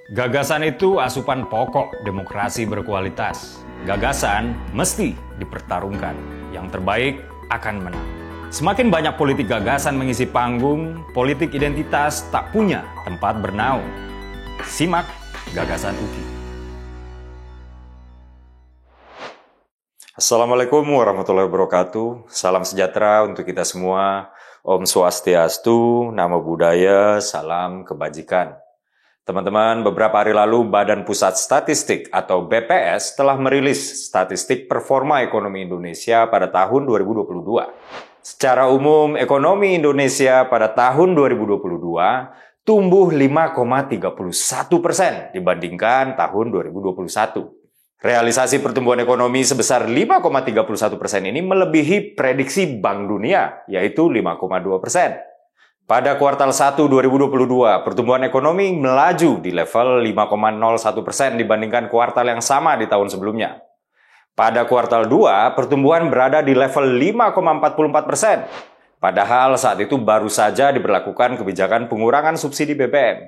Gagasan itu asupan pokok demokrasi berkualitas. Gagasan mesti dipertarungkan. Yang terbaik akan menang. Semakin banyak politik gagasan mengisi panggung, politik identitas tak punya tempat bernaung. Simak Gagasan UKI. Assalamualaikum warahmatullahi wabarakatuh. Salam sejahtera untuk kita semua. Om Swastiastu, Namo Buddhaya, salam kebajikan. Teman-teman, beberapa hari lalu Badan Pusat Statistik atau BPS telah merilis statistik performa ekonomi Indonesia pada tahun 2022. Secara umum, ekonomi Indonesia pada tahun 2022 tumbuh 5,31% dibandingkan tahun 2021. Realisasi pertumbuhan ekonomi sebesar 5,31% ini melebihi prediksi Bank Dunia, yaitu 5,2%. Pada kuartal 1 2022, pertumbuhan ekonomi melaju di level 5,01% dibandingkan kuartal yang sama di tahun sebelumnya. Pada kuartal 2, pertumbuhan berada di level 5,44%. Padahal saat itu baru saja diberlakukan kebijakan pengurangan subsidi BBM.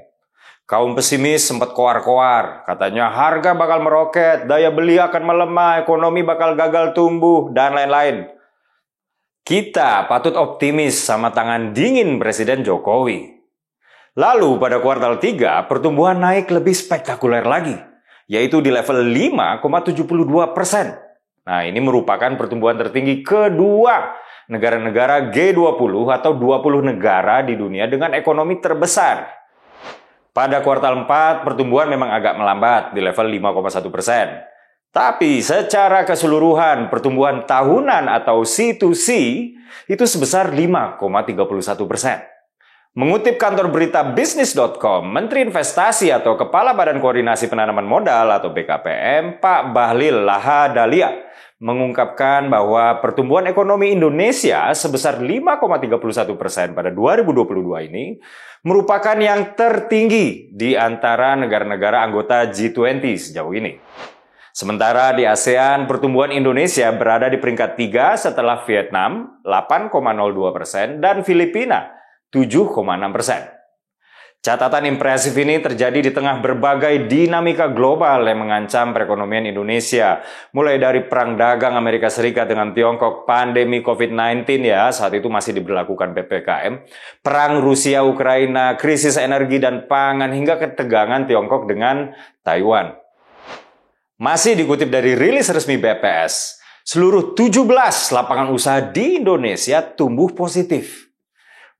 Kaum pesimis sempat koar-koar, katanya harga bakal meroket, daya beli akan melemah, ekonomi bakal gagal tumbuh, dan lain-lain. Kita patut optimis sama tangan dingin Presiden Jokowi. Lalu pada kuartal 3, pertumbuhan naik lebih spektakuler lagi, yaitu di level 5,72%. Nah, ini merupakan pertumbuhan tertinggi kedua negara-negara G20 atau 20 negara di dunia dengan ekonomi terbesar. Pada kuartal 4, pertumbuhan memang agak melambat di level 5,1%. Tapi secara keseluruhan, pertumbuhan tahunan atau C2C itu sebesar 5,31%. Mengutip kantor berita Bisnis.com, Menteri Investasi atau Kepala Badan Koordinasi Penanaman Modal atau BKPM, Pak Bahlil Lahadalia, mengungkapkan bahwa pertumbuhan ekonomi Indonesia sebesar 5,31% pada 2022 ini merupakan yang tertinggi di antara negara-negara anggota G20 sejauh ini. Sementara di ASEAN, pertumbuhan Indonesia berada di peringkat 3 setelah Vietnam 8,02% dan Filipina 7,6%. Catatan impresif ini terjadi di tengah berbagai dinamika global yang mengancam perekonomian Indonesia. Mulai dari perang dagang Amerika Serikat dengan Tiongkok, pandemi COVID-19 ya, saat itu masih diberlakukan PPKM, perang Rusia-Ukraina, krisis energi dan pangan, hingga ketegangan Tiongkok dengan Taiwan. Masih dikutip dari rilis resmi BPS, seluruh 17 lapangan usaha di Indonesia tumbuh positif.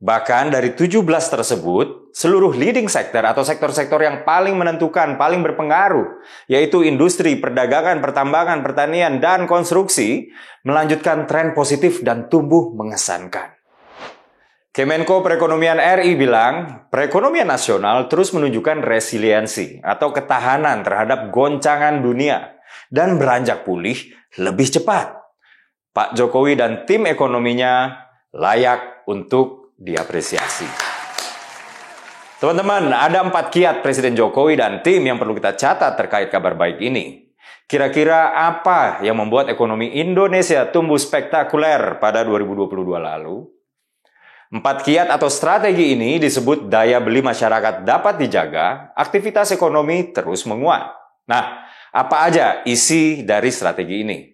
Bahkan dari 17 tersebut, seluruh leading sector atau sektor-sektor yang paling menentukan, paling berpengaruh, yaitu industri, perdagangan, pertambangan, pertanian, dan konstruksi, melanjutkan tren positif dan tumbuh mengesankan. Kemenko Perekonomian RI bilang, perekonomian nasional terus menunjukkan resiliensi atau ketahanan terhadap goncangan dunia dan beranjak pulih lebih cepat. Pak Jokowi dan tim ekonominya layak untuk diapresiasi. Teman-teman, ada 4 kiat Presiden Jokowi dan tim yang perlu kita catat terkait kabar baik ini. Kira-kira apa yang membuat ekonomi Indonesia tumbuh spektakuler pada 2022 lalu? 4 kiat atau strategi ini disebut daya beli masyarakat dapat dijaga, aktivitas ekonomi terus menguat. Nah, apa aja isi dari strategi ini?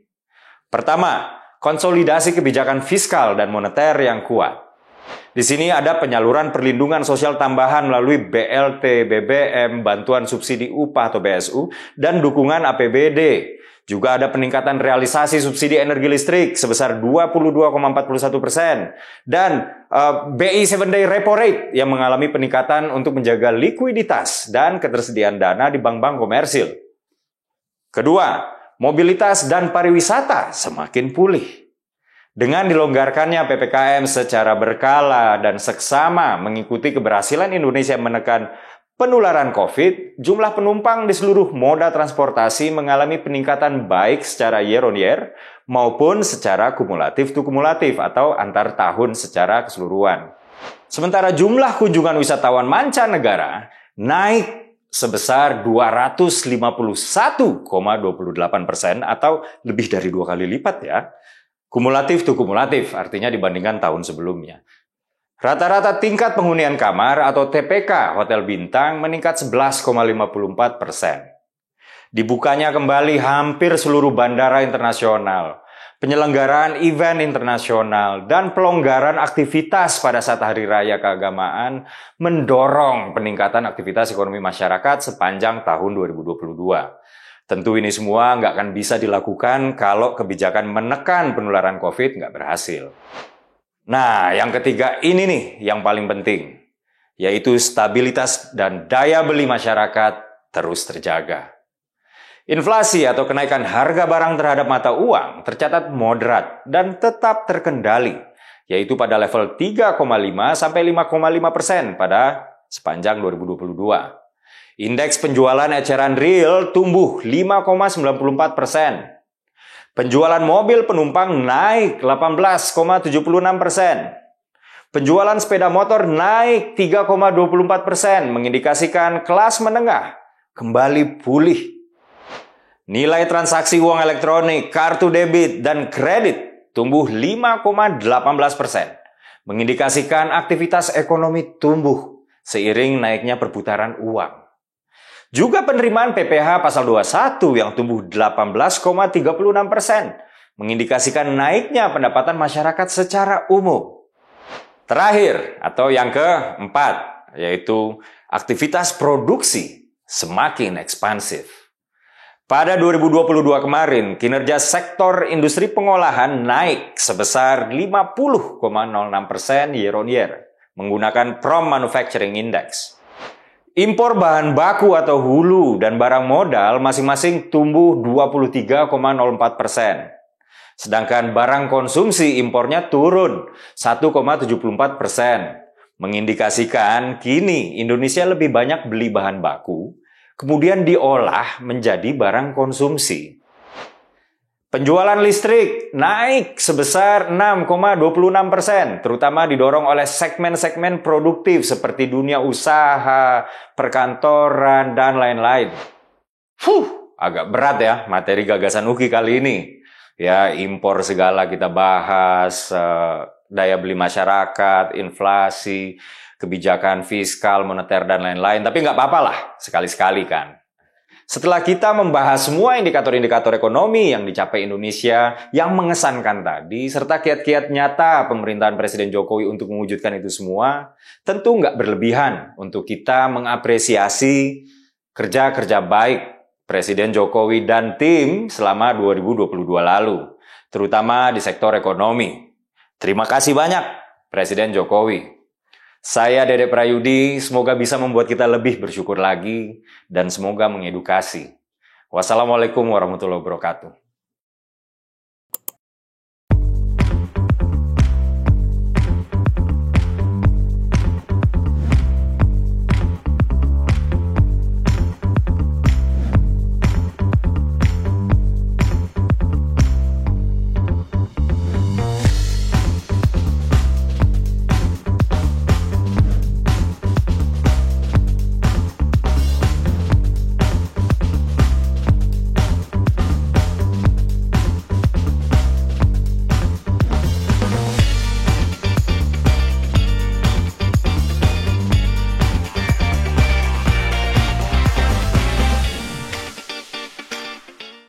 Pertama, konsolidasi kebijakan fiskal dan moneter yang kuat. Di sini ada penyaluran perlindungan sosial tambahan melalui BLT, BBM, bantuan subsidi upah atau BSU, dan dukungan APBD. Juga ada peningkatan realisasi subsidi energi listrik sebesar 22,41% dan BI 7-day repo rate yang mengalami peningkatan untuk menjaga likuiditas dan ketersediaan dana di bank-bank komersil. Kedua, mobilitas dan pariwisata semakin pulih. Dengan dilonggarkannya PPKM secara berkala dan seksama mengikuti keberhasilan Indonesia menekan penularan COVID, jumlah penumpang di seluruh moda transportasi mengalami peningkatan baik secara year on year maupun secara kumulatif to kumulatif atau antar tahun secara keseluruhan. Sementara jumlah kunjungan wisatawan mancanegara naik sebesar 251,28% atau lebih dari 2 kali lipat ya. Kumulatif to kumulatif artinya dibandingkan tahun sebelumnya. Rata-rata tingkat penghunian kamar atau TPK hotel bintang meningkat 11,54%. Dibukanya kembali hampir seluruh bandara internasional, penyelenggaraan event internasional, dan pelonggaran aktivitas pada saat hari raya keagamaan mendorong peningkatan aktivitas ekonomi masyarakat sepanjang tahun 2022. Tentu ini semua nggak akan bisa dilakukan kalau kebijakan menekan penularan COVID nggak berhasil. Nah, yang ketiga ini nih yang paling penting, yaitu stabilitas dan daya beli masyarakat terus terjaga. Inflasi atau kenaikan harga barang terhadap mata uang tercatat moderat dan tetap terkendali, yaitu pada level 3,5 sampai 5,5% pada sepanjang 2022. Indeks penjualan eceran real tumbuh 5,94%. Penjualan mobil penumpang naik 18,76%. Penjualan sepeda motor naik 3,24%, mengindikasikan kelas menengah kembali pulih. Nilai transaksi uang elektronik, kartu debit, dan kredit tumbuh 5,18%, mengindikasikan aktivitas ekonomi tumbuh seiring naiknya perputaran uang. Juga penerimaan PPh pasal 21 yang tumbuh 18,36%, mengindikasikan naiknya pendapatan masyarakat secara umum. Terakhir, atau yang keempat, yaitu aktivitas produksi semakin ekspansif. Pada 2022 kemarin, kinerja sektor industri pengolahan naik sebesar 50,06% year on year, menggunakan Prom Manufacturing Index. Impor bahan baku atau hulu dan barang modal masing-masing tumbuh 23,04%. Sedangkan barang konsumsi impornya turun 1,74%, mengindikasikan kini Indonesia lebih banyak beli bahan baku, kemudian diolah menjadi barang konsumsi. Penjualan listrik naik sebesar 6,26%, terutama didorong oleh segmen-segmen produktif seperti dunia usaha, perkantoran, dan lain-lain. Agak berat ya materi gagasan UKI kali ini. Ya, impor segala kita bahas, daya beli masyarakat, inflasi, kebijakan fiskal, moneter, dan lain-lain. Tapi nggak apa-apa lah, sekali-sekali kan. Setelah kita membahas semua indikator-indikator ekonomi yang dicapai Indonesia yang mengesankan tadi, serta kiat-kiat nyata pemerintahan Presiden Jokowi untuk mewujudkan itu semua, tentu nggak berlebihan untuk kita mengapresiasi kerja-kerja baik Presiden Jokowi dan tim selama 2022 lalu, terutama di sektor ekonomi. Terima kasih banyak, Presiden Jokowi. Saya Dede Prayudi, semoga bisa membuat kita lebih bersyukur lagi dan semoga mengedukasi. Wassalamualaikum warahmatullahi wabarakatuh.